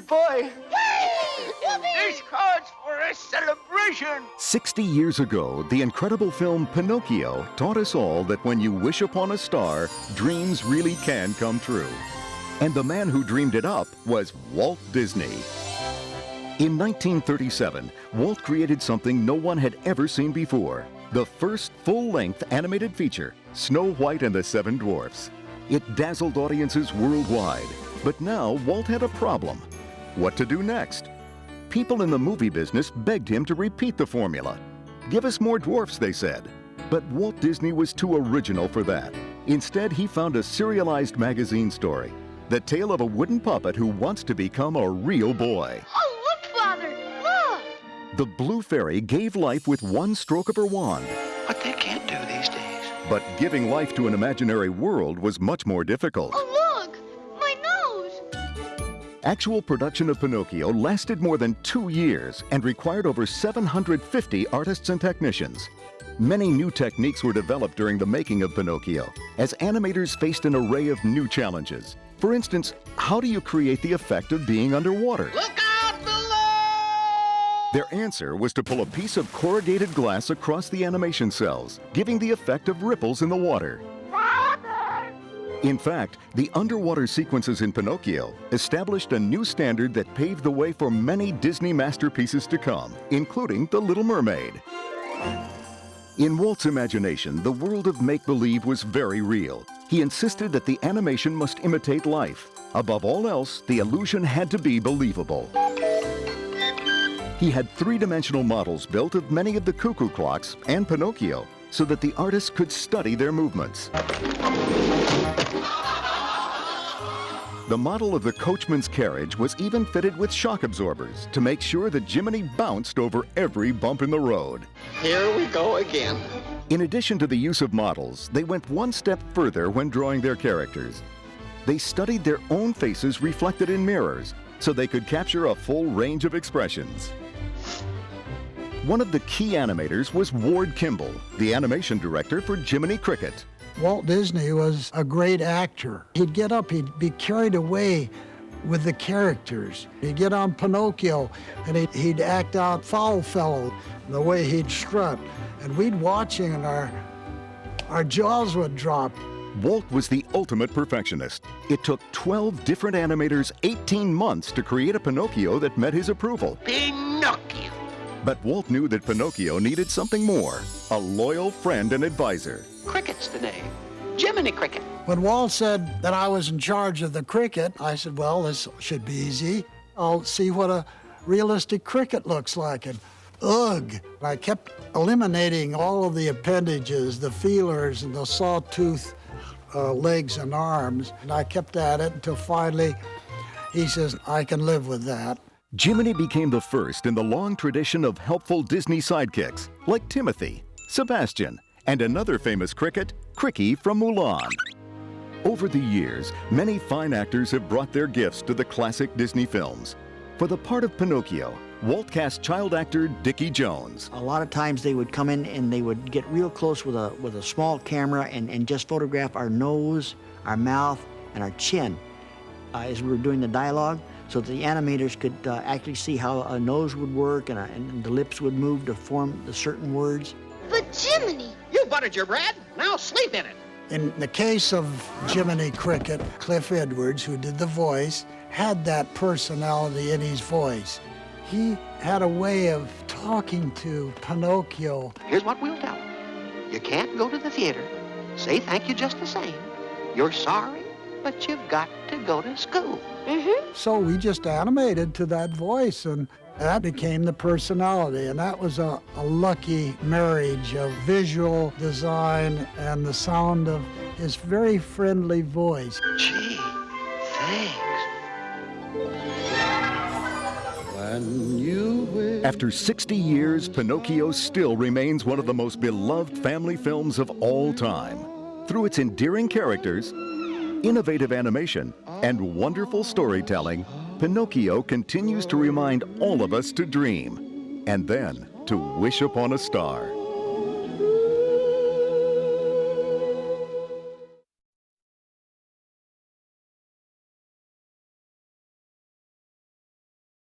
boy. This calls for a celebration. 60 years ago, the incredible film Pinocchio taught us all that when you wish upon a star, dreams really can come true. And the man who dreamed it up was Walt Disney. In 1937, Walt created something no one had ever seen before. The first full-length animated feature, Snow White and the Seven Dwarfs. It dazzled audiences worldwide. But now Walt had a problem. What to do next? People in the movie business begged him to repeat the formula. Give us more dwarfs, they said. But Walt Disney was too original for that. Instead, he found a serialized magazine story. The tale of a wooden puppet who wants to become a real boy. Oh, look, Father! Look! The Blue Fairy gave life with one stroke of her wand. What they can't do these days. But giving life to an imaginary world was much more difficult. Oh, look! My nose! Actual production of Pinocchio lasted more than 2 years and required over 750 artists and technicians. Many new techniques were developed during the making of Pinocchio, as animators faced an array of new challenges. For instance, how do you create the effect of being underwater? Look out below! Their answer was to pull a piece of corrugated glass across the animation cells, giving the effect of ripples in the water. In fact, the underwater sequences in Pinocchio established a new standard that paved the way for many Disney masterpieces to come, including The Little Mermaid. In Walt's imagination, the world of make-believe was very real. He insisted that the animation must imitate life. Above all else, the illusion had to be believable. He had three-dimensional models built of many of the cuckoo clocks and Pinocchio so that the artists could study their movements. The model of the coachman's carriage was even fitted with shock absorbers to make sure that Jiminy bounced over every bump in the road. Here we go again. In addition to the use of models, they went one step further when drawing their characters. They studied their own faces reflected in mirrors so they could capture a full range of expressions. One of the key animators was Ward Kimball, the animation director for Jiminy Cricket. Walt Disney was a great actor. He'd get up, he'd be carried away with the characters. He'd get on Pinocchio and he'd act out Foul Fellow, the way he'd strut. And we'd watch him and our jaws would drop. Walt was the ultimate perfectionist. It took 12 different animators 18 months to create a Pinocchio that met his approval. Pinocchio. But Walt knew that Pinocchio needed something more, a loyal friend and advisor. Cricket's the name. Jiminy Cricket. When Walt said that I was in charge of the cricket, I said, well, this should be easy. I'll see what a realistic cricket looks like. And ugh! I kept eliminating all of the appendages, the feelers and the sawtooth legs and arms. And I kept at it until finally he says, I can live with that. Jiminy became the first in the long tradition of helpful Disney sidekicks, like Timothy, Sebastian, and another famous cricket, Cricky from Mulan. Over the years, many fine actors have brought their gifts to the classic Disney films. For the part of Pinocchio, Walt cast child actor Dickie Jones. A lot of times they would come in and they would get real close with a small camera and just photograph our nose, our mouth, and our chin as we were doing the dialogue, so that the animators could actually see how a nose would work and the lips would move to form the certain words. But Jiminy! You buttered your bread. Now sleep in it. In the case of Jiminy Cricket, Cliff Edwards, who did the voice, had that personality in his voice. He had a way of talking to Pinocchio. Here's what we'll tell him. You can't go to the theater. Say thank you just the same. You're sorry, but you've got to go to school. So we just animated to that voice, and that became the personality. And that was a lucky marriage of visual design and the sound of his very friendly voice. Gee, thanks. After 60 years, Pinocchio still remains one of the most beloved family films of all time. Through its endearing characters, innovative animation, and wonderful storytelling, Pinocchio continues to remind all of us to dream, and then to wish upon a star.